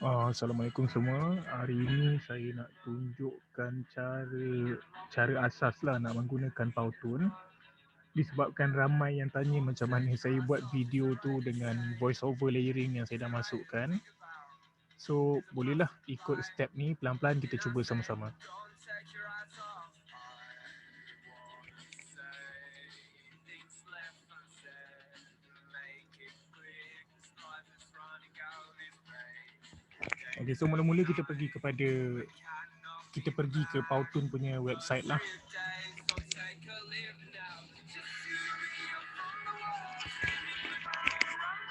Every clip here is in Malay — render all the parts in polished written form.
Assalamualaikum semua. Hari ini saya nak tunjukkan cara asas lah nak menggunakan Powtoon. Disebabkan ramai yang tanya macam mana saya buat video tu dengan voice over layering yang saya dah masukkan. So bolehlah ikut step ni, pelan-pelan kita cuba sama-sama. Okay, so mula-mula kita pergi ke Powtoon punya website lah.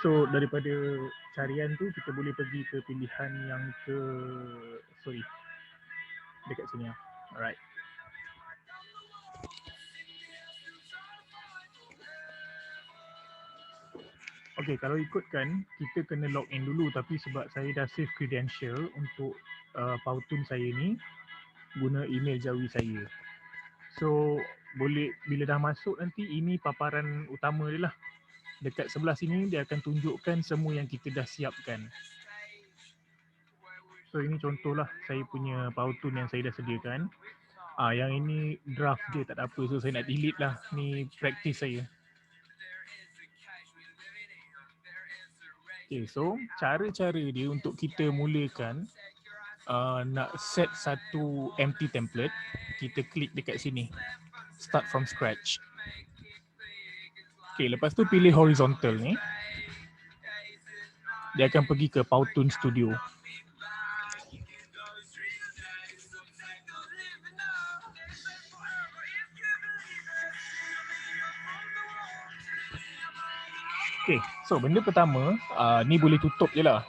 So daripada carian tu kita boleh pergi ke pilihan yang dekat sini lah. Alright. Okay, kalau ikutkan kita kena log in dulu, tapi sebab saya dah save credential untuk Powtoon saya ni guna email Jawi saya. So boleh bila dah masuk nanti ini paparan utama dia lah. Dekat sebelah sini dia akan tunjukkan semua yang kita dah siapkan. So ini contohlah saya punya Powtoon yang saya dah sediakan. Yang ini draft je, tak ada apa, so saya nak delete lah. Ni practice saya. Okay, so cara-cara dia untuk kita mulakan nak set satu empty template, kita klik dekat sini, start from scratch. Okay, lepas tu pilih horizontal ni, dia akan pergi ke Powtoon Studio. Okay, so benda pertama, ni boleh tutup je lah.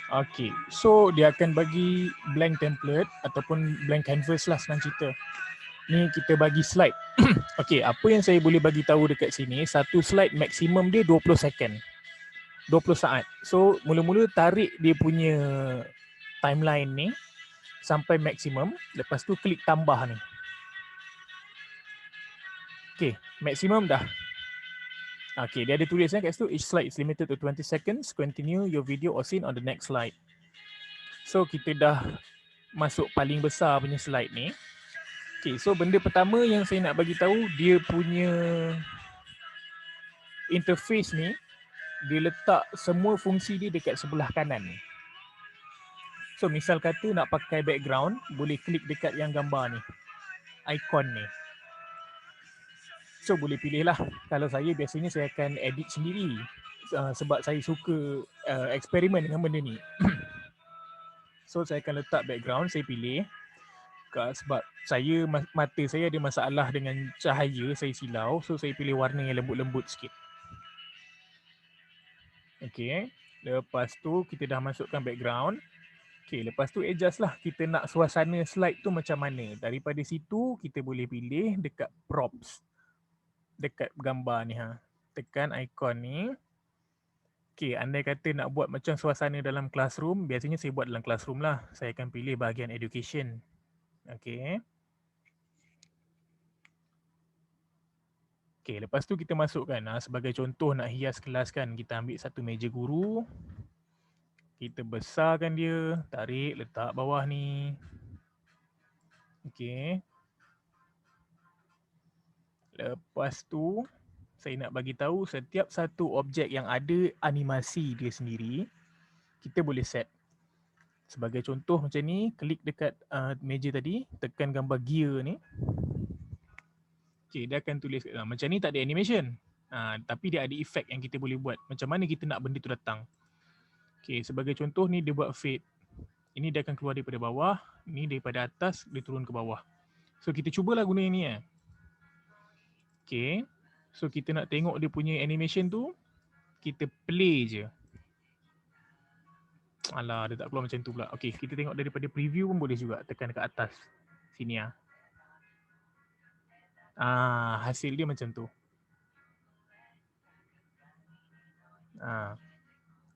Okay, so dia akan bagi blank template ataupun blank canvas lah senang cerita. Ni kita bagi slide. Okay, apa yang saya boleh bagi tahu dekat sini, satu slide maksimum dia 20 second. 20 saat. So mula-mula tarik dia punya timeline ni sampai maksimum, lepas tu klik tambah ni. Okay, maksimum dah. Okay, dia ada tulis kat situ, each slide is limited to 20 seconds. Continue your video or scene on the next slide. So kita dah masuk paling besar punya slide ni. Okay, so benda pertama yang saya nak bagi tahu, dia punya interface ni, dia letak semua fungsi dia dekat sebelah kanan ni. So misal kata nak pakai background, boleh klik dekat yang gambar ni, icon ni. So boleh pilih lah. Kalau saya biasanya saya akan edit sendiri sebab saya suka eksperimen dengan benda ni. So saya akan letak background, saya pilih. Sebab saya mata saya ada masalah dengan cahaya, saya silau. So saya pilih warna yang lembut-lembut sikit. Okay, lepas tu kita dah masukkan background. Okay, lepas tu adjust lah, kita nak suasana slide tu macam mana. Daripada situ kita boleh pilih dekat props, dekat gambar ni ha. Tekan ikon ni. Okay, andai kata nak buat macam suasana dalam classroom, biasanya saya buat dalam classroom lah. Saya akan pilih bahagian education. Okay. Okay, lepas tu kita masukkan sebagai contoh nak hias kelas kan, kita ambil satu meja guru. Kita besarkan dia, tarik, letak bawah ni. Okay. Lepas tu saya nak bagi tahu setiap satu objek yang ada animasi dia sendiri, kita boleh set. Sebagai contoh macam ni, klik dekat meja tadi, tekan gambar gear ni. Okay, dia akan tulis macam ni tak ada animation. Tapi dia ada efek yang kita boleh buat. Macam mana kita nak benda tu datang. Okay, sebagai contoh ni dia buat fade. Ini dia akan keluar daripada bawah, ni daripada atas dia turun ke bawah. So kita cubalah guna yang ni. Okay, so kita nak tengok dia punya animation tu, kita play je. Alah, dia tak keluar macam tu pula. Okay, kita tengok daripada preview pun boleh juga. Tekan dekat atas. Sini ya. Hasil dia macam tu.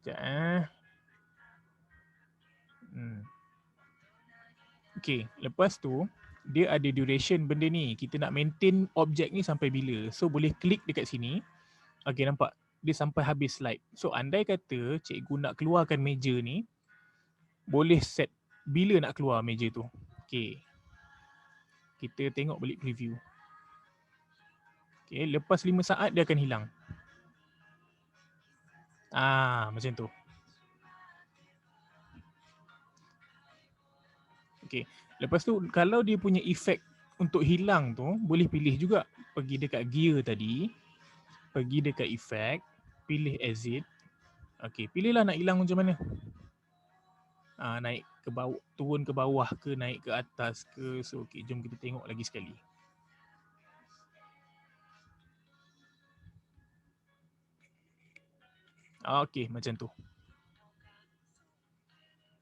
Sekejap Okay, lepas tu dia ada duration benda ni. Kita nak maintain objek ni sampai bila. So boleh klik dekat sini. Okay, nampak? dia sampai habis slide. So andai kata cikgu nak keluarkan meja ni, boleh set bila nak keluar meja tu. Okay. Kita tengok balik preview. Okay, lepas 5 saat dia akan hilang. Macam tu. Okay. Lepas tu kalau dia punya efek untuk hilang tu, boleh pilih juga. Pergi dekat gear tadi, pergi dekat efek, pilih exit. Okay, pilihlah nak hilang macam mana. Naik ke bawah, turun ke bawah ke, naik ke atas ke. So okay, jom kita tengok lagi sekali. Okay, macam tu.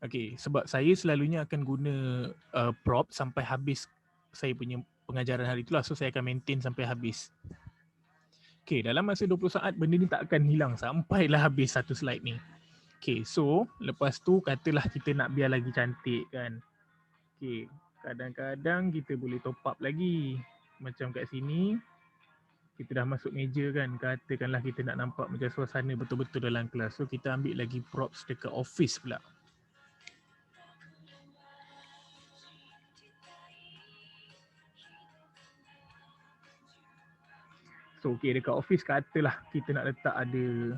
Okay, sebab saya selalunya akan guna prop sampai habis saya punya pengajaran hari itulah. So saya akan maintain sampai habis. Okay, dalam masa 20 saat benda ni tak akan hilang sampailah habis satu slide ni. Okay, so lepas tu katalah kita nak biar lagi cantik kan. Okay, kadang-kadang kita boleh top up lagi. Macam kat sini, kita dah masuk meja kan. Katakanlah kita nak nampak macam suasana betul-betul dalam kelas. So kita ambil lagi props dekat office pula. So okay, dekat office katalah kita nak letak ada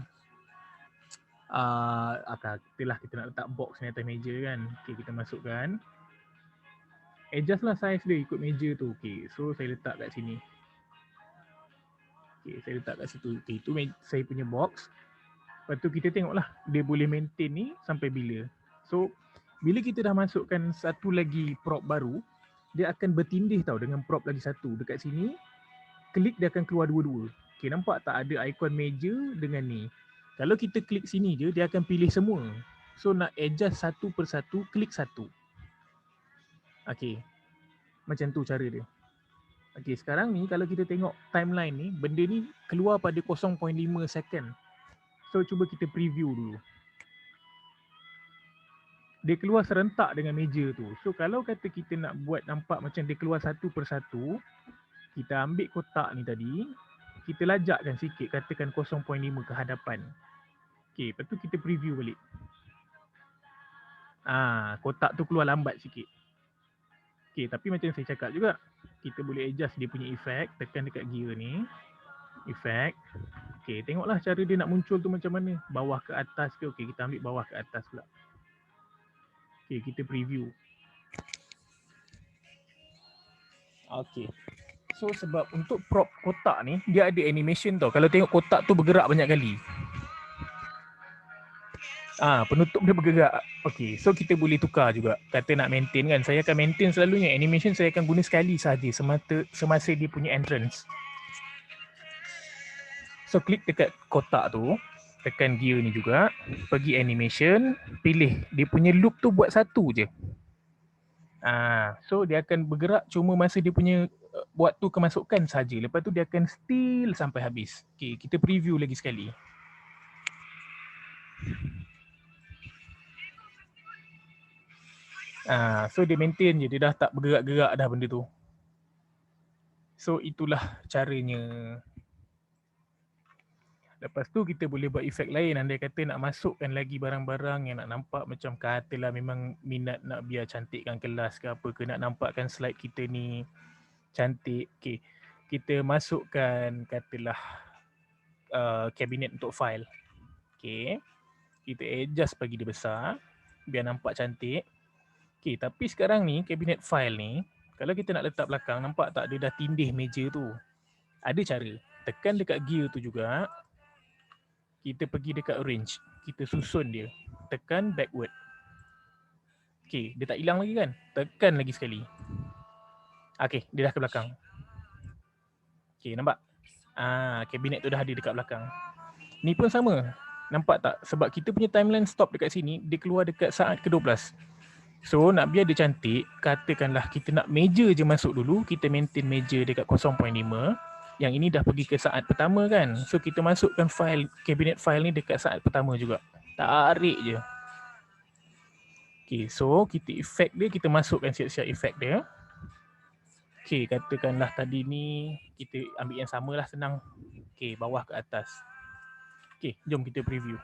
katalah kita nak letak box ni atas meja kan. Okay, kita masukkan. Adjust lah size dia ikut meja tu. Okay, so saya letak kat sini. Okay, saya letak kat situ. Okay, itu saya punya box. Lepas tu kita tengoklah dia boleh maintain ni sampai bila. So bila kita dah masukkan satu lagi prop baru, dia akan bertindih tau dengan prop lagi satu. Dekat sini, klik dia akan keluar dua-dua. Okay, nampak tak ada ikon meja dengan ni. Kalau kita klik sini je, dia akan pilih semua. So nak adjust satu persatu, klik satu. Okay, macam tu cara dia. Okay, sekarang ni kalau kita tengok timeline ni, benda ni keluar pada 0.5 second. So cuba kita preview dulu. Dia keluar serentak dengan meja tu. So kalau kata kita nak buat nampak macam dia keluar satu persatu, kita ambil kotak ni tadi, kita lajakkan sikit, katakan 0.5 ke hadapan. Okay, lepas tu kita preview balik. Kotak tu keluar lambat sikit. Okay, tapi macam saya cakap juga, kita boleh adjust dia punya efek, tekan dekat gear ni, efek. Okay, tengoklah cara dia nak muncul tu macam mana. Bawah ke atas ke, okay, kita ambil bawah ke atas pula. Okay, kita preview. Okay. So sebab untuk prop kotak ni, dia ada animation tau. Kalau tengok kotak tu bergerak banyak kali. Penutup dia bergerak. Okay, so kita boleh tukar juga. Kata nak maintain kan, saya akan maintain selalunya. Animation saya akan guna sekali sahaja semasa dia punya entrance. So klik dekat kotak tu, tekan gear ni juga, pergi animation, pilih dia punya loop tu buat satu je. So dia akan bergerak cuma masa dia punya waktu kemasukan saja. Lepas tu dia akan still sampai habis. Okay, kita preview lagi sekali. So dia maintain je, dia dah tak bergerak-gerak dah benda tu. So itulah caranya. Lepas tu kita boleh buat efek lain. Andai kata nak masukkan lagi barang-barang yang nak nampak macam katalah memang minat nak biar cantikkan kelas ke apa ke, nak nampakkan slide kita ni cantik. Okay, kita masukkan katalah kabinet untuk file. Okay, kita adjust bagi dia besar biar nampak cantik. Okay, tapi sekarang ni kabinet file ni, kalau kita nak letak belakang, nampak tak dia dah tindih meja tu. Ada cara. Tekan dekat gear tu juga. Kita pergi dekat arrange. Kita susun dia. Tekan backward. Okay, dia tak hilang lagi kan? Tekan lagi sekali. Okay, dia dah ke belakang. Okay, nampak? Kabinet tu dah ada dekat belakang. Ni pun sama. Nampak tak? Sebab kita punya timeline stop dekat sini, dia keluar dekat saat ke-12. So, nak biar dia cantik, katakanlah kita nak meja je masuk dulu, kita maintain meja dekat 0.5. Yang ini dah pergi ke saat pertama kan. So, kita masukkan file, kabinet file ni dekat saat pertama juga. Tarik je. Okay, so kita efek dia, kita masukkan siap-siap efek dia. Okay, katakanlah tadi ni, kita ambil yang samalah, senang. Okay, bawah ke atas. Okay, jom kita preview.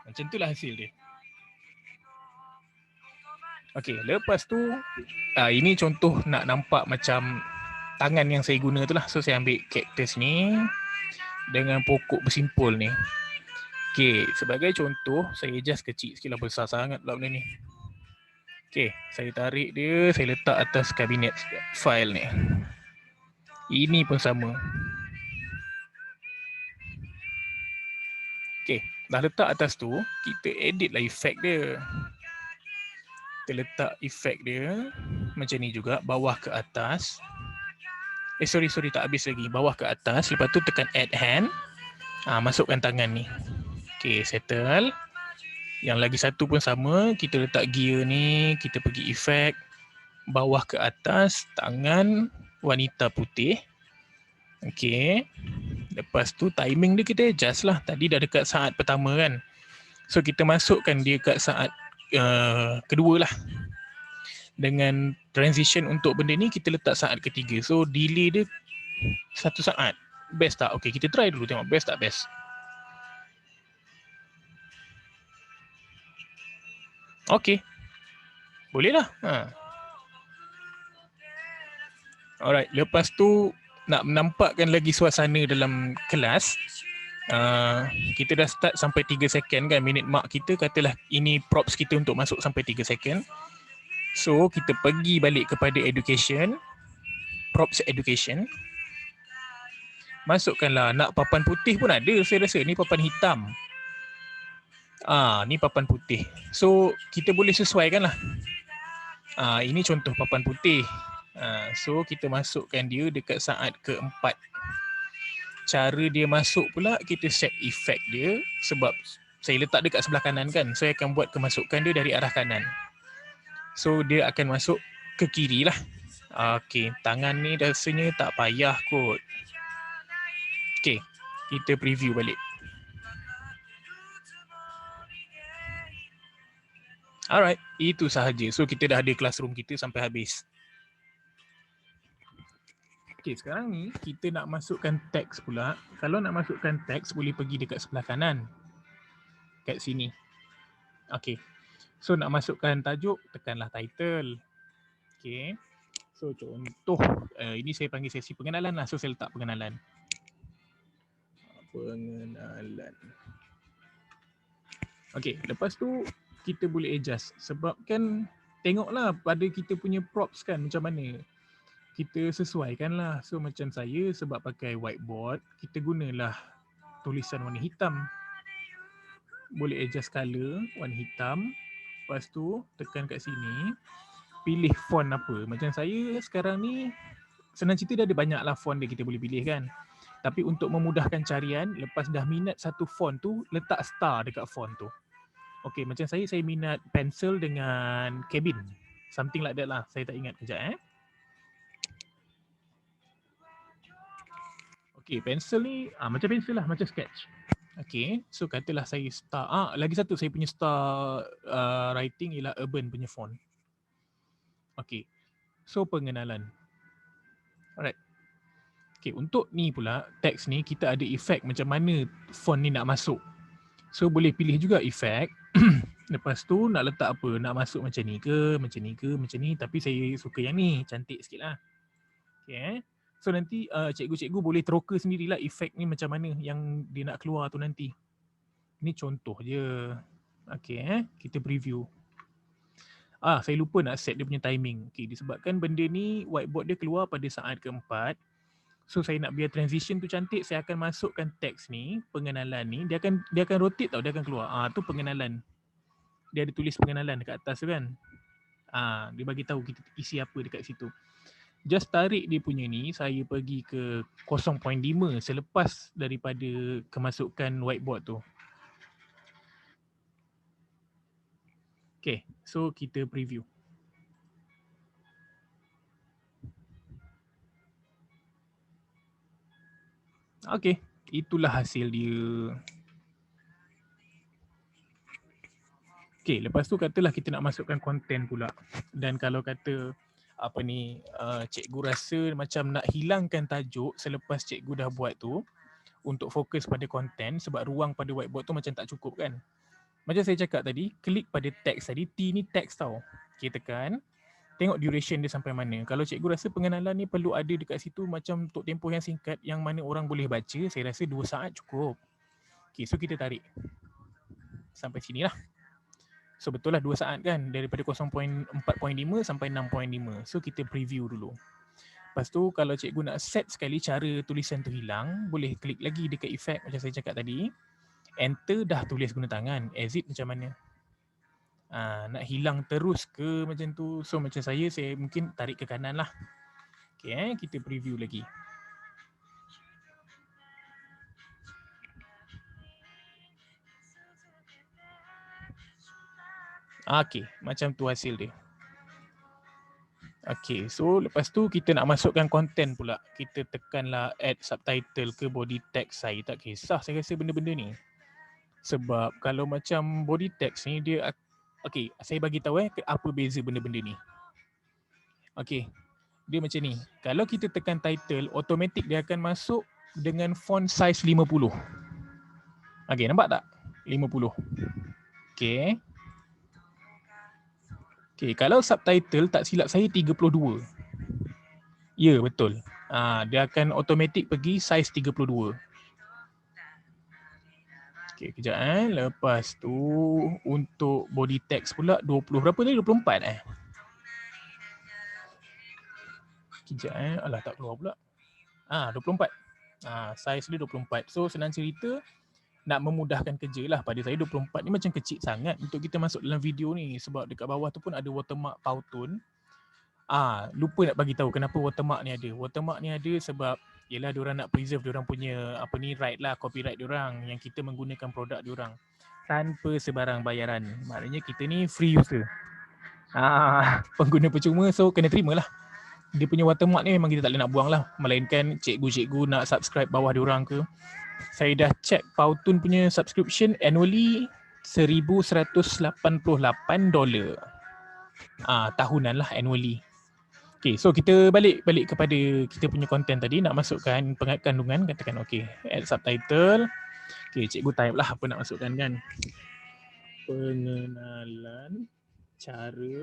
Macam itulah hasil dia. Okay, lepas tu ini contoh nak nampak macam tangan yang saya guna tu lah. So saya ambil cactus ni dengan pokok bersimpul ni. Okay, sebagai contoh saya adjust kecil sikit lah, besar sangat pula benda ni. Okay, saya tarik dia, saya letak atas kabinet file ni. Ini pun sama. Okay, dah letak atas tu, kita edit lah efek dia. Kita letak efek dia macam ni juga, bawah ke atas. Sorry, tak habis lagi. Bawah ke atas, lepas tu tekan add hand. Masukkan tangan ni. Okay, settle. Yang lagi satu pun sama, kita letak gear ni, kita pergi efek. Bawah ke atas, tangan wanita putih. Okay. Lepas tu timing dia kita adjust lah. Tadi dah dekat saat pertama kan. So kita masukkan dia kat saat kedua lah. Dengan transition untuk benda ni kita letak saat ketiga. So delay dia 1 saat. Best tak? Okay, kita try dulu tengok best tak best. Okay. Boleh lah. Alright, lepas tu nak menampakkan lagi suasana dalam kelas. Kita dah start sampai 3 second kan, minit mark kita katalah ini props kita untuk masuk sampai 3 second. So kita pergi balik kepada education, props education. Masukkanlah, nak papan putih pun ada saya rasa, ni papan hitam. Ni papan putih. So kita boleh sesuaikan lah. Ini contoh papan putih. So kita masukkan dia dekat saat keempat. Cara dia masuk pula, kita set effect dia. Sebab saya letak dekat sebelah kanan kan, saya akan buat kemasukan dia dari arah kanan. So dia akan masuk ke kiri lah. Okay, tangan ni rasanya tak payah kot. Okay, kita preview balik. Alright, itu sahaja. So kita dah ada classroom kita sampai habis. Okay, sekarang ni kita nak masukkan teks pula. Kalau nak masukkan teks, boleh pergi dekat sebelah kanan. Kat sini. Okay. So nak masukkan tajuk, tekanlah title. Okay. So contoh, ini saya panggil sesi pengenalan lah. So saya letak pengenalan. Okay, lepas tu kita boleh adjust. Sebab kan tengoklah pada kita punya props kan macam mana. Kita sesuaikan lah. So macam saya sebab pakai whiteboard, kita gunalah tulisan warna hitam. Boleh adjust color warna hitam. Lepas tu tekan kat sini, pilih font apa. Macam saya sekarang ni, senang cerita dia ada banyak lah font dia kita boleh pilih kan. Tapi untuk memudahkan carian, lepas dah minat satu font tu, letak star dekat font tu. Okay, macam saya minat pencil dengan cabin. Something like that lah. Saya tak ingat kejap Okay, pencil ni macam pencil lah, macam sketch. Okay, so katalah saya star. Lagi satu saya punya star writing ialah urban punya font. Okay, so pengenalan. Alright. Okay, untuk ni pula, teks ni kita ada efek macam mana font ni nak masuk. So boleh pilih juga efek. Lepas tu nak letak apa, nak masuk macam ni ke, macam ni ke, macam ni. Tapi saya suka yang ni, cantik sikit lah. Okay. So nanti cikgu-cikgu boleh teroka sendirilah efek ni macam mana yang dia nak keluar tu nanti. Ini contoh je. Okay, kita preview. Saya lupa nak set dia punya timing. Okay, disebabkan benda ni whiteboard dia keluar pada saat keempat. So saya nak biar transition tu cantik, saya akan masukkan teks ni, pengenalan ni, dia akan rotate tau, dia akan keluar. Tu pengenalan. Dia ada tulis pengenalan dekat atas tu kan. Dia bagi tahu kita isi apa dekat situ. Just tarik dia punya ni, saya pergi ke 0.5 selepas daripada kemasukan whiteboard tu. Okay, so kita preview. Okay, itulah hasil dia. Okay, lepas tu katalah kita nak masukkan konten pula. Dan kalau kata cikgu rasa macam nak hilangkan tajuk selepas cikgu dah buat tu untuk fokus pada konten, sebab ruang pada whiteboard tu macam tak cukup kan. Macam saya cakap tadi, klik pada teks tadi. T ni teks tau. Okay, tekan. Tengok duration dia sampai mana. Kalau cikgu rasa pengenalan ni perlu ada dekat situ macam untuk tempoh yang singkat yang mana orang boleh baca, saya rasa 2 saat cukup. Okay, so kita tarik. Sampai sini lah. So betul lah 2 saat kan, daripada 0.4.5 sampai 6.5. So kita preview dulu. Lepas tu kalau cikgu nak set sekali cara tulisan tu hilang, boleh klik lagi dekat effect macam saya cakap tadi. Enter, dah tulis guna tangan. Exit macam mana? Nak hilang terus ke macam tu? So macam saya mungkin tarik ke kanan lah. Okay, kita preview lagi. Okay, macam tu hasil dia. Okay, so lepas tu kita nak masukkan konten pula. Kita tekanlah add subtitle ke body text. Saya tak kisah saya rasa benda-benda ni. Sebab kalau macam body text ni dia, okay, saya bagi tahu apa beza benda-benda ni. Okay, dia macam ni. Kalau kita tekan title, automatic dia akan masuk dengan font size 50. Okay, nampak tak? 50. Okay. Okay, kalau subtitle tak silap saya 32. Ya, betul. Dia akan automatic pergi size 32. Okay, kejap Lepas tu untuk body text pula 20. Berapa tadi? 24 Kejap Alah, tak keluar pula. 24. Size dia 24. So senang cerita, nak memudahkan kerja lah. Pada saya 24 ni macam kecil sangat untuk kita masuk dalam video ni. Sebab dekat bawah tu pun ada watermark Powtoon. Lupa nak bagi tahu kenapa watermark ni ada. Watermark ni ada sebab yelah diorang nak preserve diorang punya right lah, copyright diorang yang kita menggunakan produk diorang tanpa sebarang bayaran. Maknanya kita ni free user. Pengguna percuma, so kena terima lah. Dia punya watermark ni memang kita tak boleh nak buang lah. Melainkan cikgu-cikgu nak subscribe bawah diorang ke. Saya dah check Powtoon punya subscription annually $1,188. Tahunan lah annually. Okay, so kita balik kepada kita punya konten tadi. Nak masukkan kandungan, katakan okay, add subtitle. Okay, cikgu type lah apa nak masukkan kan. Pengenalan cara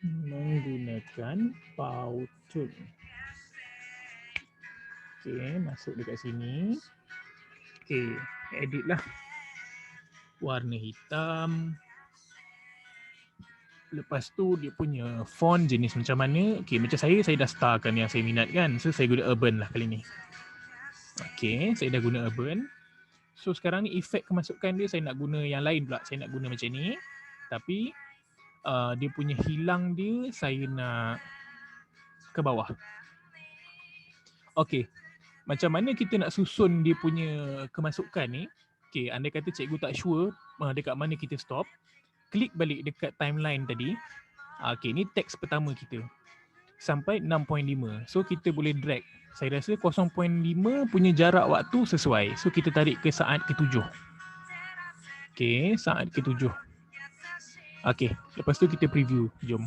menggunakan Powtoon. Okay, masuk dekat sini. Okay, edit lah. Warna hitam. Lepas tu dia punya font jenis macam mana. Okay, macam saya dah starkan yang saya minat kan. So saya guna Urban lah kali ni. Okay, saya dah guna Urban. So sekarang ni efek kemasukan dia saya nak guna yang lain pula. Saya nak guna macam ni. Tapi dia punya hilang dia saya nak ke bawah. Okay, macam mana kita nak susun dia punya kemasukan ni. Okay, andai kata cikgu tak sure dekat mana kita stop, klik balik dekat timeline tadi. Okay, ni teks pertama kita sampai 6.5. So kita boleh drag. Saya rasa 0.5 punya jarak waktu sesuai. So kita tarik ke saat ke-7. Okay, saat ke-7. Okay, lepas tu kita preview. Jom.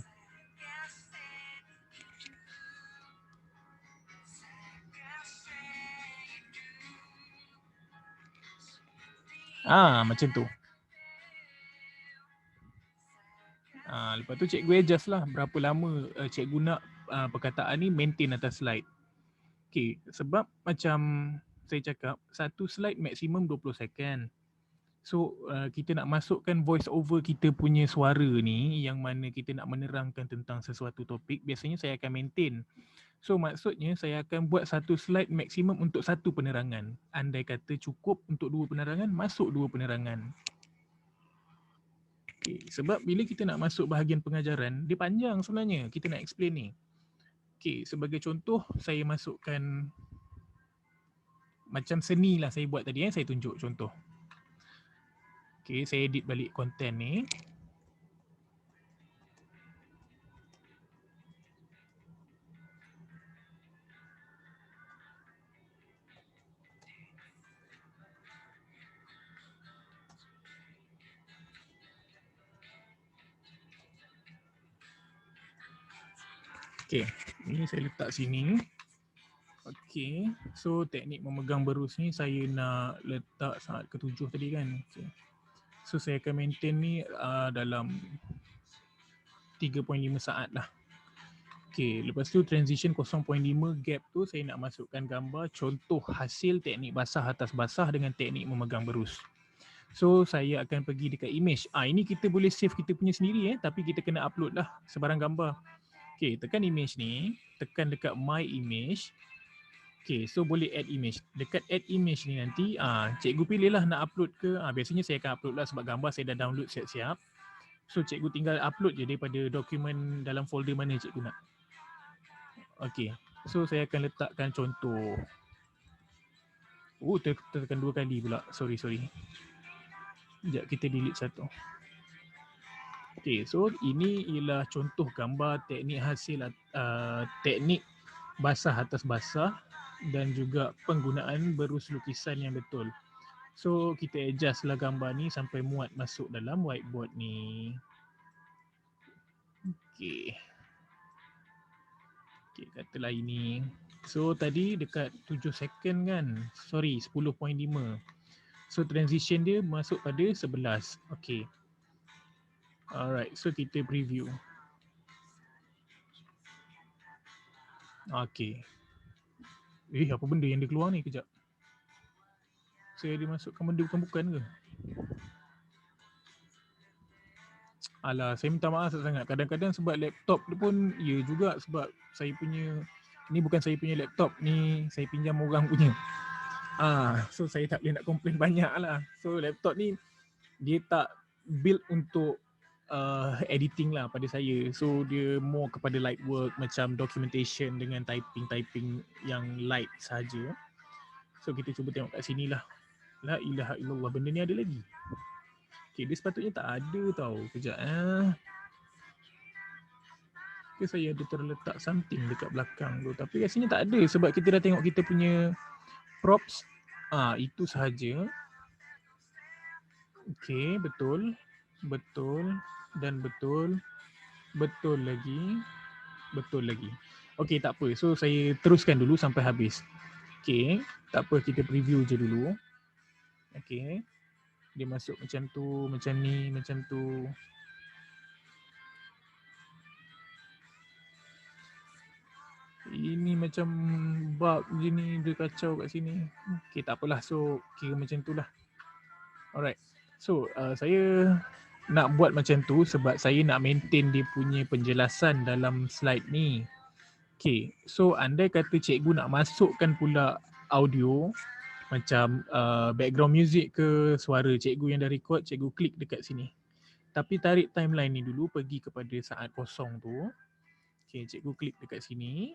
Macam tu. Lepas tu cikgu adjust lah berapa lama cikgu nak perkataan ni maintain atas slide. Okay, sebab macam saya cakap, satu slide maksimum 20 second. So kita nak masukkan voice over kita punya suara ni yang mana kita nak menerangkan tentang sesuatu topik, biasanya saya akan maintain. So maksudnya saya akan buat satu slide maksimum untuk satu penerangan. Andai kata cukup untuk 2 penerangan, masuk 2 penerangan. Okay, sebab bila kita nak masuk bahagian pengajaran, dia panjang sebenarnya kita nak explain ni. Okay, sebagai contoh saya masukkan macam seni lah saya buat tadi saya tunjuk contoh. Okay, saya edit balik konten ni. Okay, ni saya letak sini. Okay, so teknik memegang berus ni saya nak letak saat ke-7 tadi kan. Okay. So saya akan maintain ni dalam 3.5 saat lah. Okay, lepas tu transition 0.5 gap tu saya nak masukkan gambar contoh hasil teknik basah atas basah dengan teknik memegang berus. So saya akan pergi dekat image. Ini kita boleh save kita punya sendiri tapi kita kena upload lah sebarang gambar. Okay, tekan image ni, tekan dekat my image. Okay, so boleh add image. Dekat add image ni nanti, cikgu pilih lah nak upload ke. Biasanya saya akan upload lah sebab gambar saya dah download siap-siap. So cikgu tinggal upload je daripada dokumen dalam folder mana cikgu nak. Okay, so saya akan letakkan contoh. Tekan 2 kali pula. Sorry. Sekejap, kita delete satu. Okay, so ini ialah contoh gambar teknik hasil teknik basah atas basah dan juga penggunaan berus lukisan yang betul. So kita adjust lah gambar ni sampai muat masuk dalam whiteboard ni. Okay, katalah ini. So tadi dekat 7 second kan. Sorry, 10.5. So transition dia masuk pada 11. Okay. Alright, so kita preview. Okay. Apa benda yang dia keluar ni? Kejap. Saya dimasukkan benda bukan-bukan ke? Alah, saya minta maaf sangat. Kadang-kadang sebab laptop dia pun ya juga sebab saya punya ni bukan saya punya laptop, ni saya pinjam orang punya. So saya tak boleh nak komplain banyak lah. So laptop ni dia tak build untuk editing lah pada saya. So dia more kepada light work macam documentation dengan typing yang light saja. So kita cuba tengok kat sini lah. La ilaha illallah, benda ni ada lagi. Okay, dia sepatutnya tak ada tau. Kejap ke saya ada terletak something dekat belakang tu. Tapi rasanya tak ada sebab kita dah tengok kita punya props. Itu sahaja. Okay, betul. Betul dan betul. Betul lagi. Betul lagi. Okay, tak apa. So saya teruskan dulu sampai habis. Okay, tak apa, kita preview je dulu. Okay. Dia masuk macam tu, macam ni, macam tu. Ini macam bug je ni, dia kacau kat sini. Okay, tak apalah. So, kira macam tu lah. Alright. So, saya nak buat macam tu sebab saya nak maintain dia punya penjelasan dalam slide ni. Okay, so andai kata cikgu nak masukkan pula audio macam background music ke suara cikgu yang dah record, cikgu klik dekat sini. Tapi tarik timeline ni dulu, pergi kepada saat kosong tu. Okay, cikgu klik dekat sini.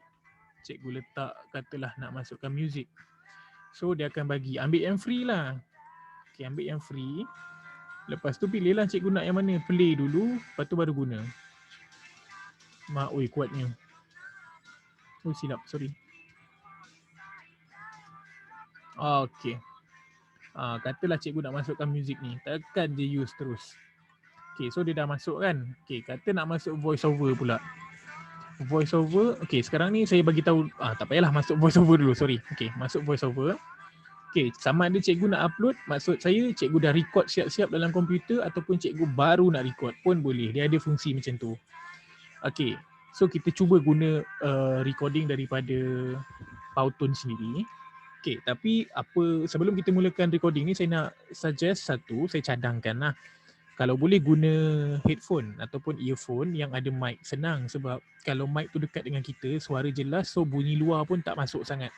Cikgu letak katalah nak masukkan music. So dia akan bagi, ambil yang free lah. Okay, ambil yang free. Lepas tu pilihlah cikgu nak yang mana. Play dulu, lepas tu baru guna. Kuatnya. Silap, sorry. Okay. Katalah cikgu nak masukkan music ni. Tekan je use terus. Okay, so dia dah masuk kan. Okay, kata nak masuk voice over pula. Voice over. Okay, sekarang ni saya bagi tahu. Tak payahlah masuk voice over dulu, sorry. Okay, masuk voice over. Okay, sama ada cikgu nak upload, maksud saya cikgu dah record siap-siap dalam komputer ataupun cikgu baru nak record pun boleh. Dia ada fungsi macam tu. Okay, so kita cuba guna recording daripada Powtoon sendiri. Okay, tapi sebelum kita mulakan recording ni, saya nak suggest satu, saya cadangkan lah. Kalau boleh guna headphone ataupun earphone yang ada mic, senang sebab kalau mic tu dekat dengan kita, suara jelas, so bunyi luar pun tak masuk sangat.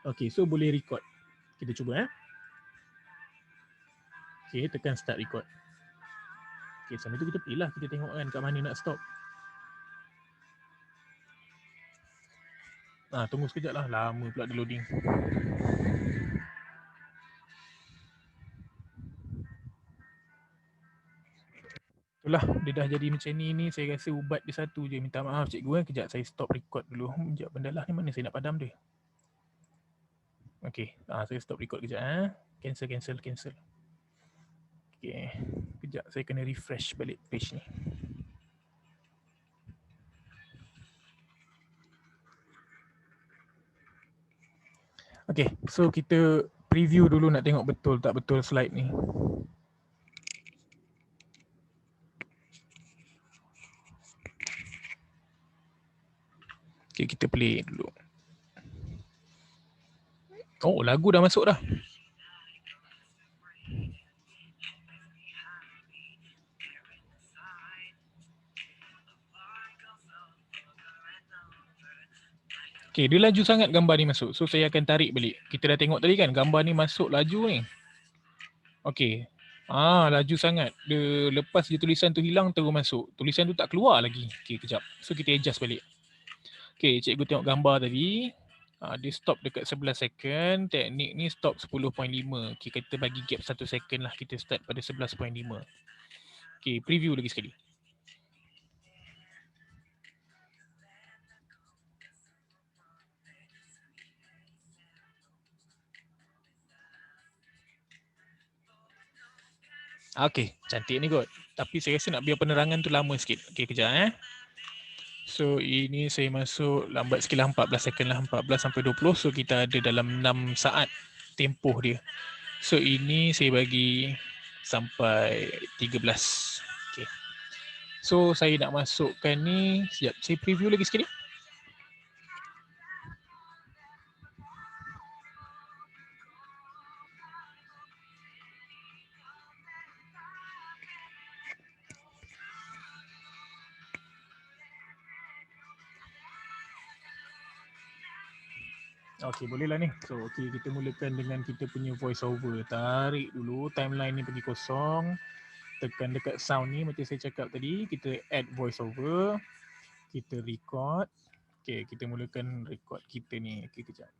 Okay, so boleh record. Kita cuba Okay, tekan start record. Okay, sambil tu kita pilih lah, kita tengok kan kat mana nak stop. Tunggu sekejap lah, lama pula dia loading. Itulah, dia dah jadi macam ni, saya rasa ubat dia satu je. Minta maaf cikgu kejap saya stop record dulu. Sekejap, benda lah ni mana saya nak padam dia. Okay, saya stop record kejap Cancel. Okay, kejap saya kena refresh balik page ni. Okay, so kita preview dulu nak tengok betul tak betul slide ni. Okay, kita play dulu. Oh, lagu dah masuk dah. Okay, dia laju sangat gambar ni masuk. So, saya akan tarik balik. Kita dah tengok tadi kan, gambar ni masuk laju ni. Okay. Laju sangat. Dia lepas dia tulisan tu hilang, terus masuk. Tulisan tu tak keluar lagi. Okay, kejap. So, kita adjust balik. Okay, cikgu tengok gambar tadi. Dia stop dekat 11 second. Teknik ni stop 10.5. Okay, kita bagi gap 1 second lah. Kita start pada 11.5. Okay, preview lagi sekali. Okay, cantik ni kot. Tapi saya rasa nak biar penerangan tu lama sikit. Okay, kejap So, ini saya masuk lambat sikit lah, 14 second lah, 14 sampai 20. So, kita ada dalam 6 saat tempoh dia. So, ini saya bagi sampai 13. Okay. So, saya nak masukkan ni. Sekejap, saya preview lagi sekali. Okay, bolehlah ni. So, okay, kita mulakan dengan kita punya voice over. Tarik dulu, timeline ni pergi kosong. Tekan dekat sound ni macam saya cakap tadi. Kita add voice over. Kita record. Okay, kita mulakan record kita ni. Okay, kejap.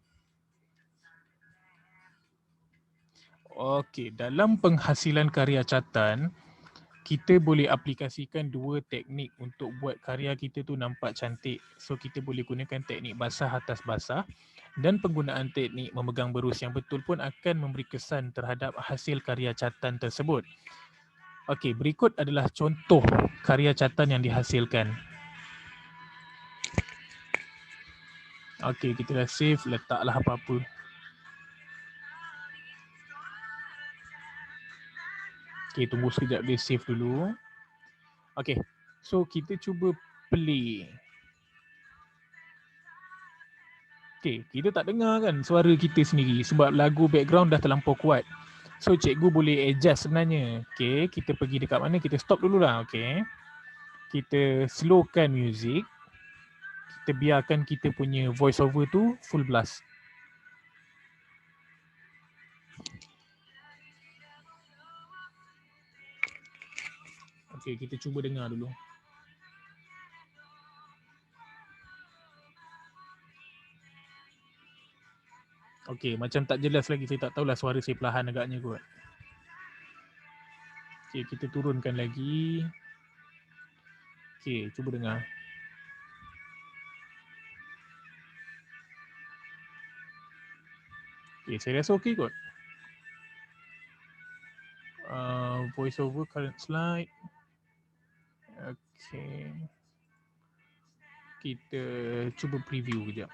Okay, dalam penghasilan karya catatan, kita boleh aplikasikan dua teknik untuk buat karya kita tu nampak cantik. So, kita boleh gunakan teknik basah atas basah dan penggunaan teknik memegang berus yang betul pun akan memberi kesan terhadap hasil karya catatan tersebut. Okey, berikut adalah contoh karya catatan yang dihasilkan. Okey, kita dah save, letaklah apa-apa. Okey, tunggu sekejap dia save dulu. Okey, so kita cuba play. Okay, kita tak dengar kan suara kita sendiri sebab lagu background dah terlampau kuat. So, cikgu boleh adjust sebenarnya. Okay, kita pergi dekat mana? Kita stop dulu lah. Okay. Kita slowkan music. Kita biarkan kita punya voice over tu full blast. Okay, kita cuba dengar dulu. Okay, macam tak jelas lagi. Saya tak tahulah suara saya perlahan agaknya kot. Okay, kita turunkan lagi. Okay, cuba dengar. Okay, saya rasa okay kot. Voice over current slide. Okay. Kita cuba preview kejap.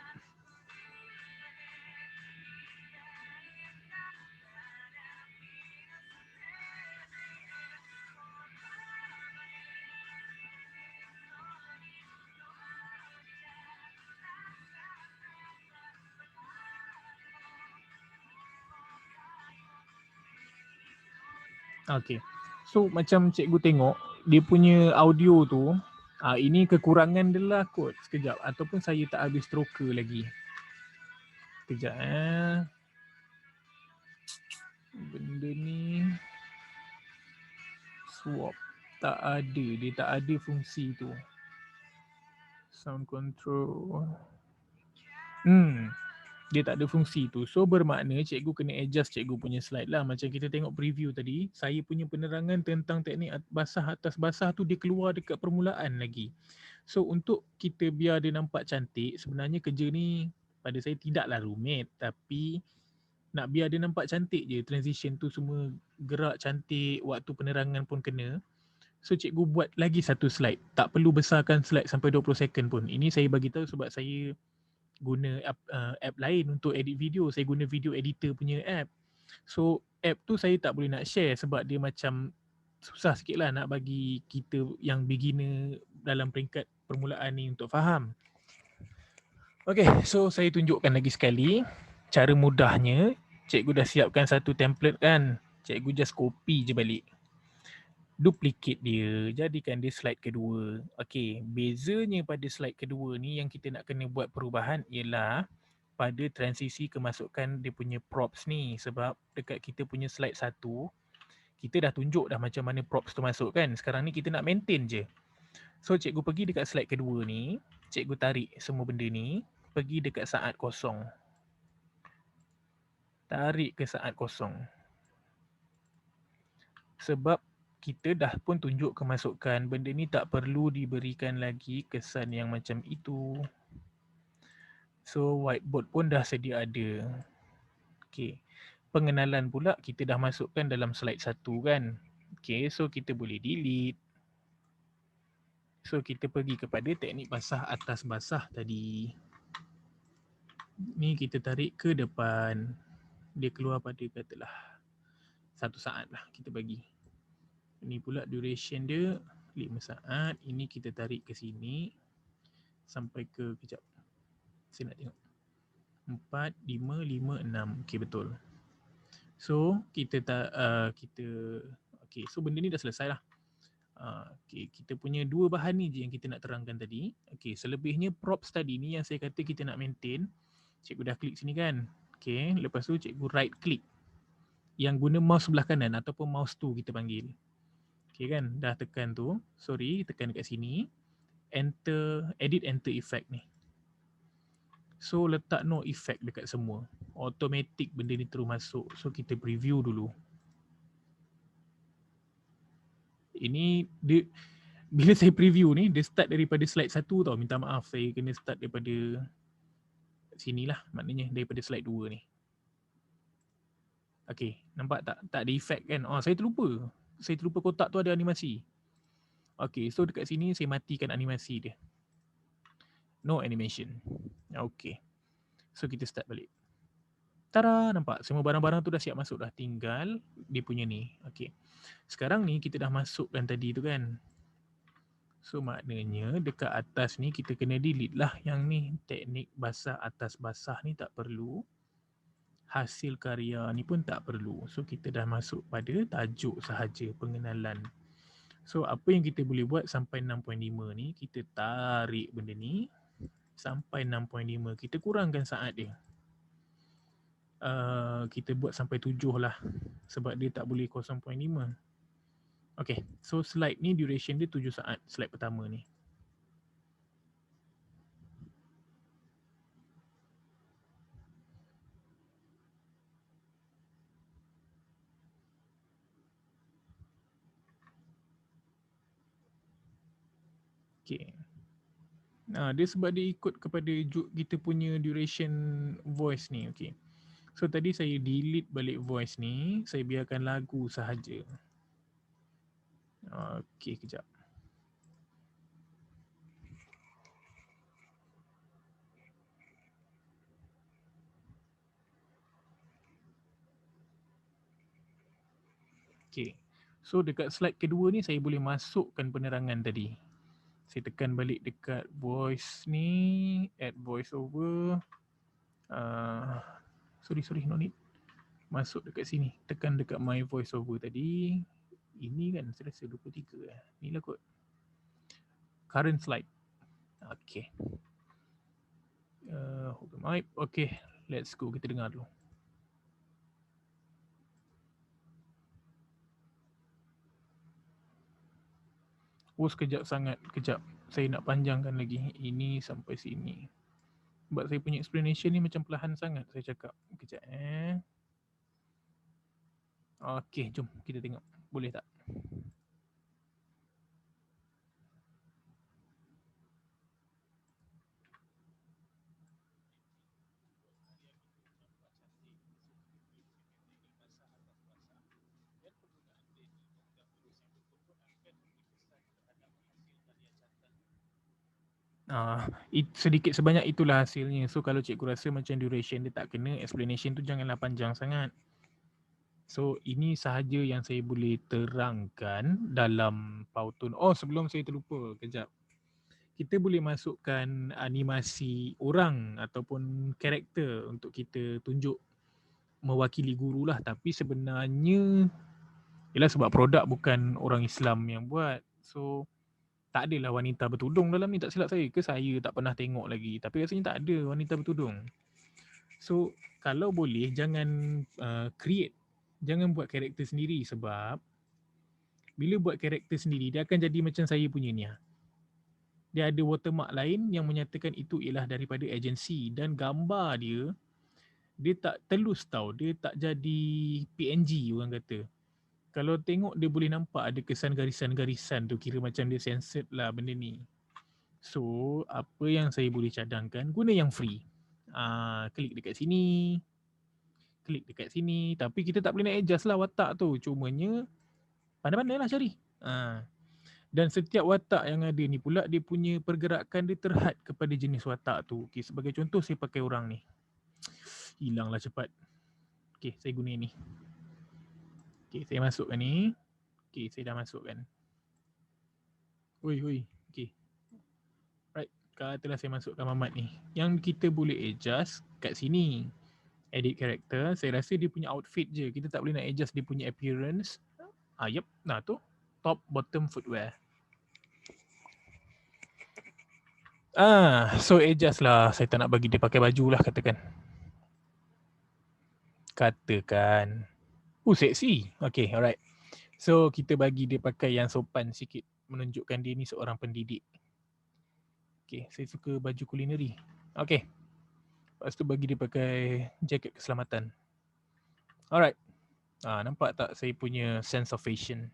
Okay. So macam cikgu tengok, dia punya audio tu, ini kekurangan dia lah kot. Sekejap. Ataupun saya tak habis stroker lagi. Sekejap Benda ni swap. Tak ada. Dia tak ada fungsi tu. Sound control. Dia tak ada fungsi tu. So bermakna cikgu kena adjust cikgu punya slide lah. Macam kita tengok preview tadi, saya punya penerangan tentang teknik basah atas basah tu dia keluar dekat permulaan lagi. So untuk kita biar dia nampak cantik, sebenarnya kerja ni pada saya tidaklah rumit, tapi nak biar dia nampak cantik je, transition tu semua gerak cantik, waktu penerangan pun kena. So cikgu buat lagi satu slide. Tak perlu besarkan slide sampai 20 second pun. Ini saya bagi tahu sebab saya guna app lain untuk edit video. Saya guna video editor punya app. So app tu saya tak boleh nak share sebab dia macam susah sikit lah nak bagi kita yang beginner dalam peringkat permulaan ni untuk faham. Okay, so saya tunjukkan lagi sekali cara mudahnya. Cikgu dah siapkan satu template kan. Cikgu just copy je balik. Duplicate dia, jadikan dia slide kedua. Okay, bezanya pada slide kedua ni yang kita nak kena buat perubahan ialah pada transisi kemasukan dia punya props ni. Sebab dekat kita punya slide satu, kita dah tunjuk dah macam mana props tu masuk kan. Sekarang ni kita nak maintain je. So cikgu pergi dekat slide kedua ni, cikgu tarik semua benda ni, pergi dekat saat kosong. Tarik ke saat kosong. Sebab kita dah pun tunjuk kemasukan, benda ni tak perlu diberikan lagi kesan yang macam itu. So whiteboard pun dah sedia ada. Okay. Pengenalan pula kita dah masukkan dalam slide satu kan. Okay, so kita boleh delete. So kita pergi kepada teknik basah atas basah tadi. Ni kita tarik ke depan. Dia keluar pada katalah 1 saat lah kita bagi. Ini pula duration dia 5 saat. Ini kita tarik ke sini sampai ke kejap. Saya nak tengok. 4, 5, 5, 6. Okey, betul. So kita okey, so benda ni dah selesai lah. Okey, kita punya dua bahan ni je yang kita nak terangkan tadi. Okey, selebihnya props tadi ni yang saya kata kita nak maintain. Cikgu dah klik sini kan. Okey, lepas tu cikgu right click. Yang guna mouse sebelah kanan ataupun mouse tu kita panggil. Okey kan, dah tekan tu. Sorry, tekan dekat sini. Enter, edit enter effect ni. So letak no effect dekat semua. Automatic benda ni terus masuk. So kita preview dulu. Ini dia, bila saya preview ni, dia start daripada slide 1 tau. Minta maaf, saya kena start daripada sinilah, maknanya daripada slide 2 ni. Okay, nampak tak? Tak ada effect kan? Saya terlupa. Saya terlupa kotak tu ada animasi. Okay, so dekat sini saya matikan animasi dia. No animation. Okay. So kita start balik. Tada, nampak? Semua barang-barang tu dah siap masuk dah. Tinggal dia punya ni. Okay. Sekarang ni kita dah masukkan tadi tu kan. So maknanya dekat atas ni kita kena delete lah yang ni. Teknik basah atas basah ni tak perlu. Hasil karya ni pun tak perlu. So kita dah masuk pada tajuk sahaja, pengenalan. So apa yang kita boleh buat sampai 6.5 ni, kita tarik benda ni sampai 6.5. Kita kurangkan saat dia. Kita buat sampai 7 lah sebab dia tak boleh 0.5. Okay, so slide ni duration dia 7 saat, slide pertama ni. Okay. Dia sebab dia ikut kepada kita punya duration voice ni. Okay. So tadi saya delete balik voice ni, saya biarkan lagu sahaja. Okay, kejap. Okay. So dekat slide kedua ni saya boleh masukkan penerangan tadi. Saya tekan balik dekat voice ni, add voice over. Sorry, no need. Masuk dekat sini, tekan dekat my voice over tadi. Ini kan saya rasa 23 lah. Ni lah kot. Current slide. Okay. Hold the mic. Okay, let's go. Kita dengar dulu. Sekejap sangat. Kejap. Saya nak panjangkan lagi. Ini sampai sini. Sebab saya punya explanation ni macam perlahan sangat saya cakap. Kejap Okay, jom kita tengok. Boleh tak? Sedikit sebanyak itulah hasilnya. So kalau cikgu rasa macam duration dia tak kena, explanation tu janganlah panjang sangat. So ini sahaja yang saya boleh terangkan dalam Powtoon. Oh, sebelum saya terlupa, kejap. Kita boleh masukkan animasi orang ataupun karakter untuk kita tunjuk mewakili guru lah. Tapi sebenarnya ialah sebab produk bukan orang Islam yang buat. So tak adalah wanita bertudung dalam ni, tak silap saya. Ke saya tak pernah tengok lagi. Tapi rasanya tak ada wanita bertudung. So kalau boleh jangan create, jangan buat karakter sendiri, sebab bila buat karakter sendiri dia akan jadi macam saya punya ni. Dia ada watermark lain yang menyatakan itu ialah daripada agensi, dan gambar dia tak telus tau, dia tak jadi PNG orang kata. Kalau tengok dia boleh nampak ada kesan garisan-garisan tu, kira macam dia censored lah benda ni. So apa yang saya boleh cadangkan, guna yang free. Klik dekat sini, klik dekat sini, tapi kita tak boleh nak adjust lah watak tu. Cumanya pandai-pandai lah cari. Dan setiap watak yang ada ni pula dia punya pergerakan dia terhad kepada jenis watak tu. Okay, sebagai contoh saya pakai orang ni. Hilanglah cepat. Okay, saya guna ni. Okay, saya masukkan ni. Okay, saya dah masukkan. Hui. Okay. Right, katalah saya masukkan Mamat ni. Yang kita boleh adjust kat sini. Edit character. Saya rasa dia punya outfit je. Kita tak boleh nak adjust dia punya appearance. Yep. Nah tu. Top, bottom, footwear. So adjust lah. Saya tak nak bagi dia pakai baju lah katakan. Seksi. Okay, alright. So kita bagi dia pakai yang sopan sikit, menunjukkan dia ni seorang pendidik. Okay, saya suka baju culinary. Okay. Lepas tu bagi dia pakai jaket keselamatan. Alright. Nampak tak saya punya sense of fashion?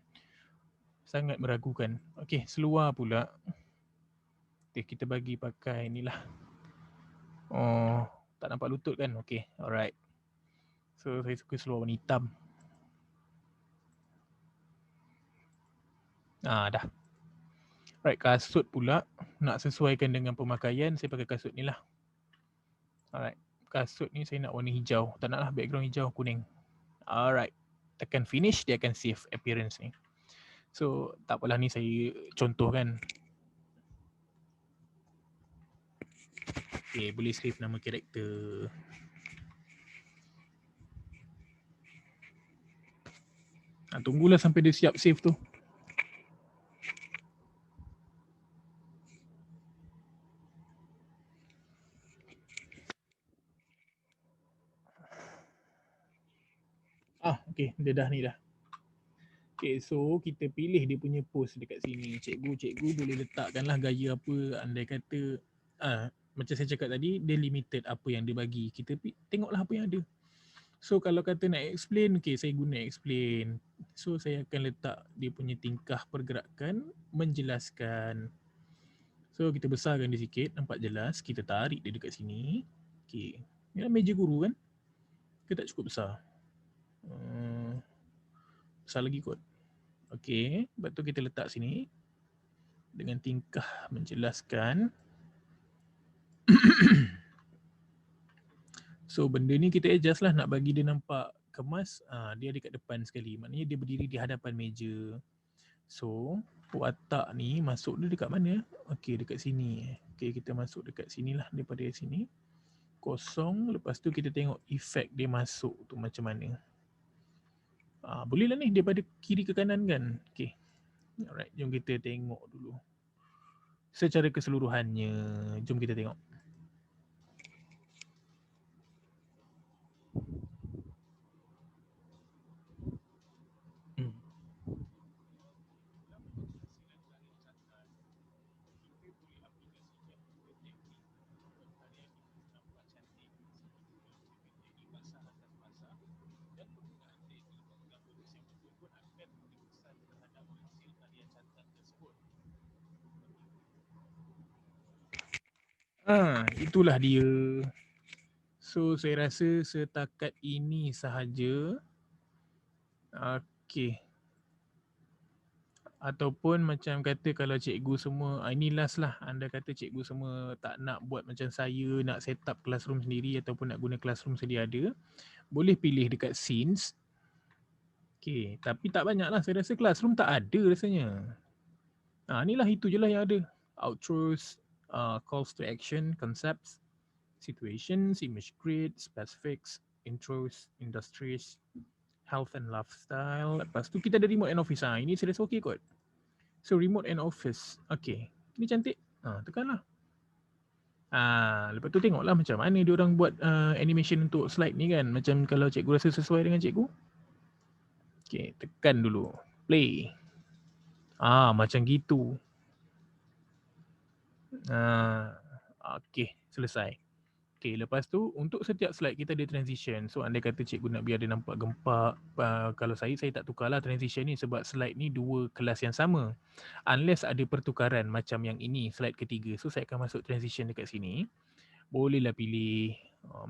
Sangat meragukan. Okay, seluar pula. Okay, kita bagi pakai inilah. Oh, tak nampak lutut kan? Okay, alright. So saya suka seluar warna hitam. Dah. Right, kasut pula nak sesuaikan dengan pemakaian, saya pakai kasut ni lah. Alright, kasut ni saya nak warna hijau. Tak naklah background hijau, kuning. Alright, tekan finish, dia akan save appearance ni. So tak apalah, ni saya contohkan. Okay, boleh save nama karakter. Tunggulah sampai dia siap save tu. Okay, dia dah ni dah. Okay, so kita pilih dia punya post dekat sini. Cikgu boleh letakkanlah gaya apa. Andai kata, macam saya cakap tadi, dia limited apa yang dia bagi. Kita tengoklah apa yang ada. So kalau kata nak explain, okay, saya guna explain. So saya akan letak dia punya tingkah pergerakan, menjelaskan. So kita besarkan dia sikit, nampak jelas. Kita tarik dia dekat sini. Okay, ni lah meja guru kan? Ke tak cukup besar? Besar lagi kot. Okay, lepas tu kita letak sini dengan tingkah menjelaskan. So benda ni kita adjust lah, nak bagi dia nampak kemas. Dia ada kat depan sekali, maknanya dia berdiri di hadapan meja. So watak ni masuk dia dekat mana? Okay, dekat sini. Okay, kita masuk dekat sini lah, daripada sini. Kosong, lepas tu kita tengok efek dia masuk tu macam mana. Boleh lah ni daripada kiri ke kanan kan. Okay, alright, jom kita tengok dulu secara keseluruhannya. Jom kita tengok. Itulah dia. So saya rasa setakat ini sahaja. Okay. Ataupun macam kata kalau cikgu semua, ini last lah, anda kata cikgu semua tak nak buat macam saya, nak set up classroom sendiri ataupun nak guna classroom sedia ada, boleh pilih dekat scenes. Okay, tapi tak banyak lah, saya rasa classroom tak ada rasanya. Inilah itu je lah yang ada. Outros, calls to action, concepts, situations, image grid, specifics, intros, industries, health and lifestyle. Lepas tu kita ada remote and office. Ini saya rasa okey kot. So remote and office. Okay. Ini cantik. Tekanlah. Lepas tu tengoklah macam mana dia orang buat animation untuk slide ni kan. Macam kalau cikgu rasa sesuai dengan cikgu. Okay, tekan dulu. Play. Macam gitu. Okay, selesai. Okay, lepas tu untuk setiap slide kita ada transition. So andai kata cikgu nak biar dia nampak gempak, kalau saya tak tukarlah transition ni sebab slide ni dua kelas yang sama. Unless ada pertukaran macam yang ini, slide ketiga. So saya akan masuk transition dekat sini. Bolehlah pilih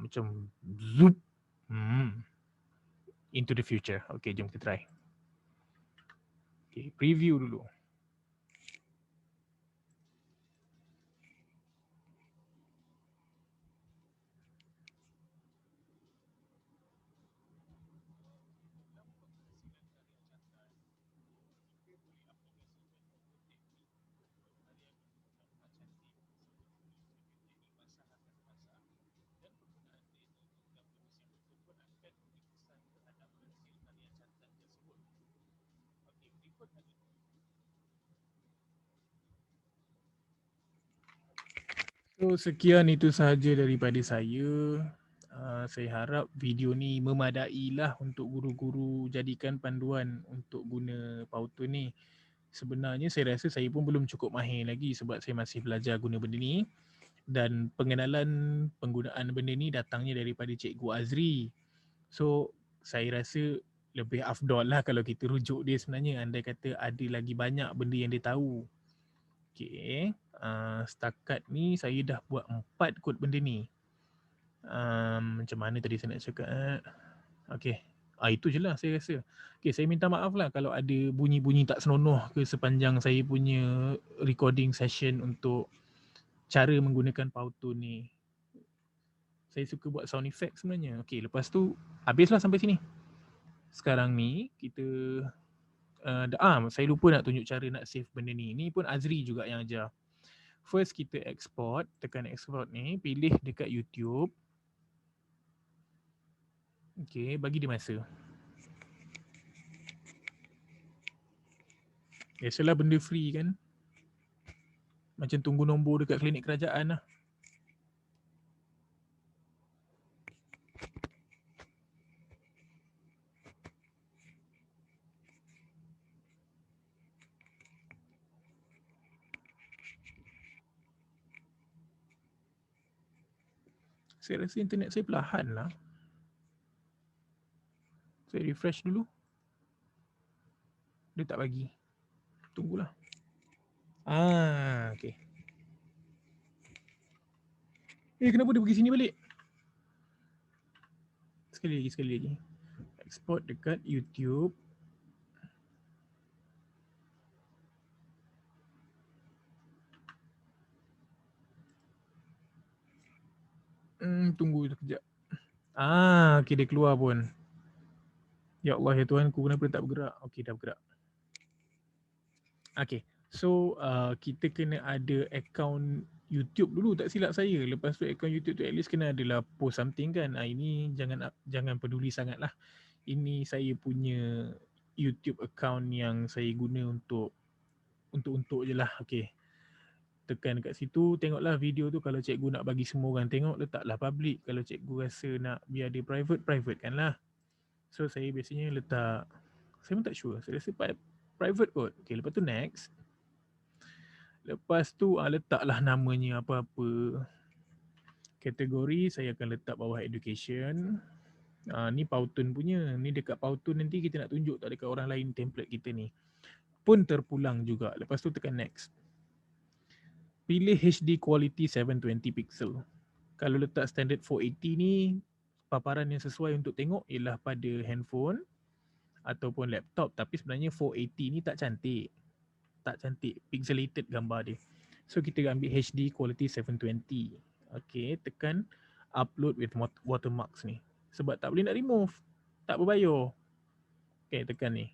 macam zoom into the future. Okay, jom kita try. Okay, preview dulu. So sekian itu sahaja daripada saya. Saya harap video ni memadailah untuk guru-guru jadikan panduan untuk guna Powtoon ni. Sebenarnya saya rasa saya pun belum cukup mahir lagi sebab saya masih belajar guna benda ni. Dan pengenalan penggunaan benda ni datangnya daripada Cikgu Azri. So saya rasa lebih afdol lah kalau kita rujuk dia sebenarnya. Andai kata ada lagi banyak benda yang dia tahu. Okay. Setakat ni saya dah buat 4 kot benda ni. Macam mana tadi saya nak cakap? Okay. Itu je lah saya rasa. Okay, saya minta maaf lah kalau ada bunyi-bunyi tak senonoh ke sepanjang saya punya recording session untuk cara menggunakan Powtoon ni. Saya suka buat sound effect sebenarnya. Okay, lepas tu habislah sampai sini. Sekarang ni kita saya lupa nak tunjuk cara nak save benda ni. Ni pun Azri juga yang ajar. First kita export, tekan export ni, pilih dekat YouTube. Okay, bagi dia masa. Biasalah benda free kan. Macam tunggu nombor dekat klinik kerajaan lah. Saya rasa internet saya perlahan lah. Saya refresh dulu. Dia tak bagi. Tunggulah. Okay. Kenapa dia pergi sini balik? Sekali lagi. Export dekat YouTube. Tunggu sekejap. Okay, dia keluar pun. Ya Allah ya Tuhanku, kenapa dia tak bergerak? Okay, dah bergerak. Okay, so kita kena ada account YouTube dulu tak silap saya. Lepas tu account YouTube tu at least kena adalah post something kan. Ini jangan peduli sangat lah. Ini saya punya YouTube account yang saya guna untuk je lah. Okay, tekan kat situ, tengoklah video tu. Kalau cikgu nak bagi semua orang tengok, letaklah public. Kalau cikgu rasa nak biar dia private kan lah. So saya biasanya letak, saya pun tak sure, saya rasa private kot. Okay, lepas tu next. Lepas tu letaklah namanya apa-apa. Kategori saya akan letak bawah education. Ni Powtoon punya. Ni dekat Powtoon nanti kita nak tunjuk tak dekat orang lain template kita ni. Pun terpulang juga. Lepas tu tekan next. Pilih HD quality 720 pixel. Kalau letak standard 480 ni, paparan yang sesuai untuk tengok ialah pada handphone ataupun laptop. Tapi sebenarnya 480 ni tak cantik. tak cantik, pixelated gambar dia. So kita ambil HD quality 720. Okay, tekan upload with watermarks ni. Sebab tak boleh nak remove, tak berbayar. Okay, tekan ni.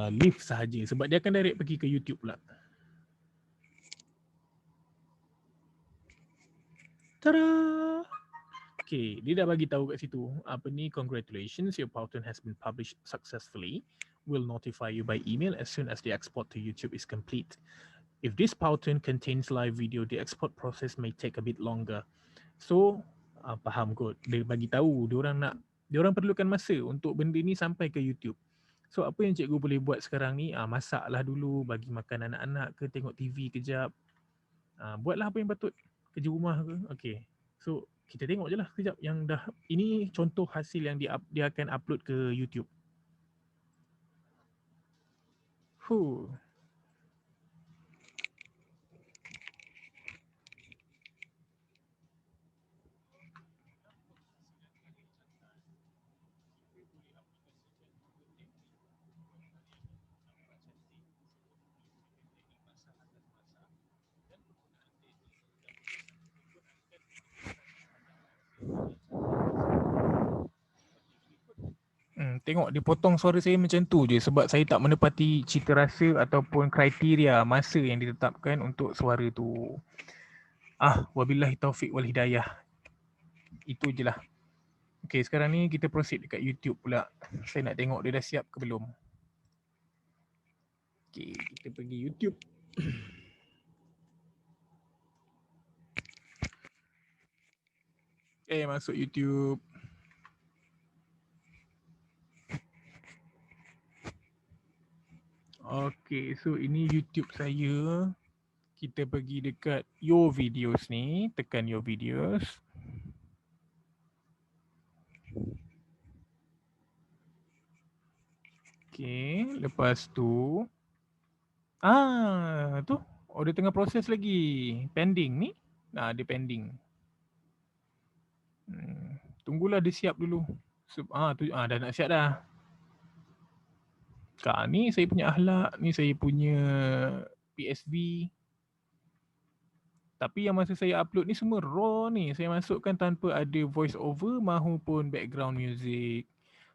Leave sahaja sebab dia akan direct pergi ke YouTube pula. Tada! Okay, dia dah bagi tahu kat situ. Apa ni, congratulations, your Powtoon has been published successfully. We'll notify you by email as soon as the export to YouTube is complete. If this Powtoon contains live video, the export process may take a bit longer. So, faham kot. Dia bagi tahu, diorang perlukan masa untuk benda ni sampai ke YouTube. So, apa yang cikgu boleh buat sekarang ni, masaklah dulu, bagi makan anak-anak ke, tengok TV kejap. Buatlah apa yang patut, kerja rumah ke. Okay. So, kita tengok je lah sekejap yang dah, ini contoh hasil yang dia akan upload ke YouTube. Tengok dia potong suara saya macam tu je sebab saya tak menepati cita rasa ataupun kriteria masa yang ditetapkan untuk suara tu. Wabillahi taufiq wal hidayah. Itu je lah. Okay, sekarang ni kita proceed dekat YouTube pula. Saya nak tengok dia dah siap ke belum. Okay, kita pergi YouTube. Masuk YouTube. Okay, so ini YouTube saya. Kita pergi dekat Your Videos ni. Tekan Your Videos. Okay, lepas tu. Tu. Dia tengah proses lagi. Pending ni. Dia pending. Tunggulah dia siap dulu. Dah nak siap dah. Ni saya punya akhlak. Ni saya punya PSV. Tapi yang masa saya upload ni semua raw ni. Saya masukkan tanpa ada voice over mahupun background music.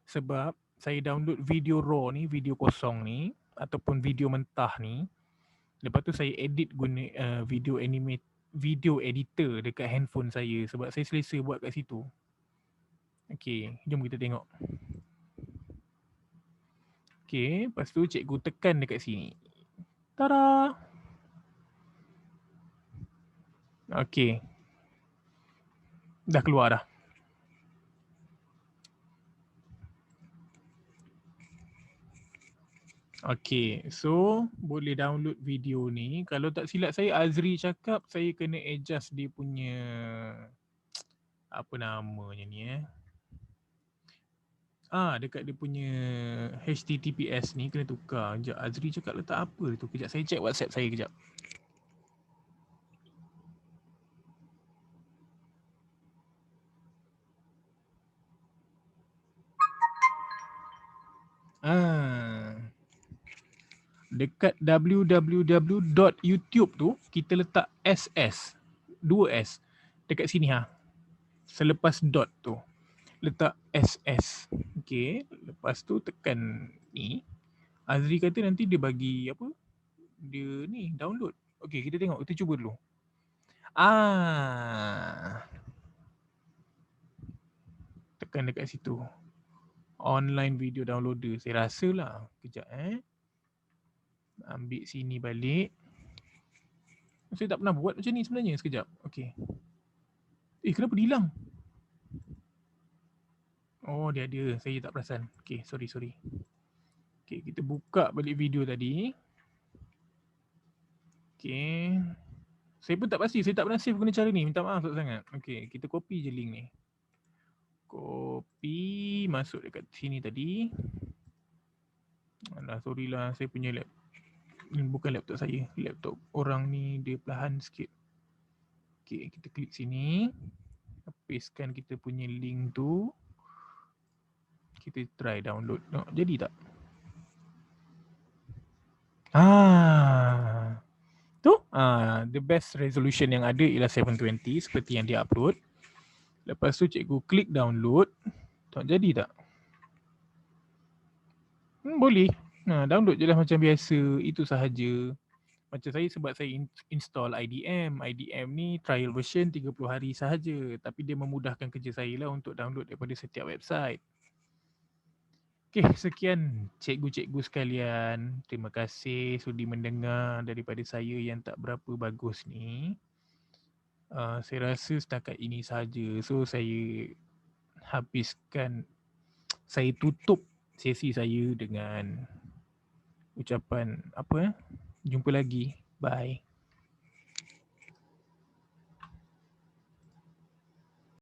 Sebab saya download video raw ni, video kosong ni ataupun video mentah ni. Lepas tu saya edit guna video editor dekat handphone saya sebab saya selesa buat kat situ. Okay, jom kita tengok. Okay, lepas tu cikgu tekan dekat sini. Tada! Okay. Dah keluar dah. Okay, so boleh download video ni. Kalau tak silap saya, Azri cakap saya kena adjust dia punya apa namanya ni dekat dia punya HTTPS ni kena tukar. Sekejap, Azri cakap letak apa tu? Kejap, saya check WhatsApp saya kejap. Dekat www.youtube tu kita letak SS 2S dekat sini selepas dot tu letak SS. Okay, lepas tu tekan ni. Azri kata nanti dia bagi apa, dia ni download. Okay, kita tengok, kita cuba dulu. Tekan dekat situ, online video downloader. Saya rasa lah. Kejap ambil sini balik. Saya tak pernah buat macam ni sebenarnya. Sekejap. Okay. Kenapa dia hilang? Oh, dia ada. Saya tak perasan. Okay, sorry. Okay, kita buka balik video tadi. Okay. Saya pun tak pasti. Saya tak pernah save guna cara ni. Minta maaf sangat. Okay, kita copy je link ni. Copy. Masuk dekat sini tadi. Alah, sorry lah. Saya punya bukan laptop saya. Laptop orang ni dia perlahan sikit. Okay, kita klik sini. Pastekan kita punya link tu. Kita try download. Jadi tak? Tu the best resolution yang ada ialah 720 seperti yang dia upload. Lepas tu cikgu klik download. Tak jadi tak? Boleh. Download je lah macam biasa. Itu sahaja. Macam saya sebab saya install IDM. IDM ni trial version 30 hari sahaja. Tapi dia memudahkan kerja saya lah untuk download daripada setiap website. Okay, sekian cikgu-cikgu sekalian. Terima kasih sudi mendengar daripada saya yang tak berapa bagus ni. Saya rasa setakat ini saja. So, saya habiskan, saya tutup sesi saya dengan ucapan apa? Jumpa lagi. Bye.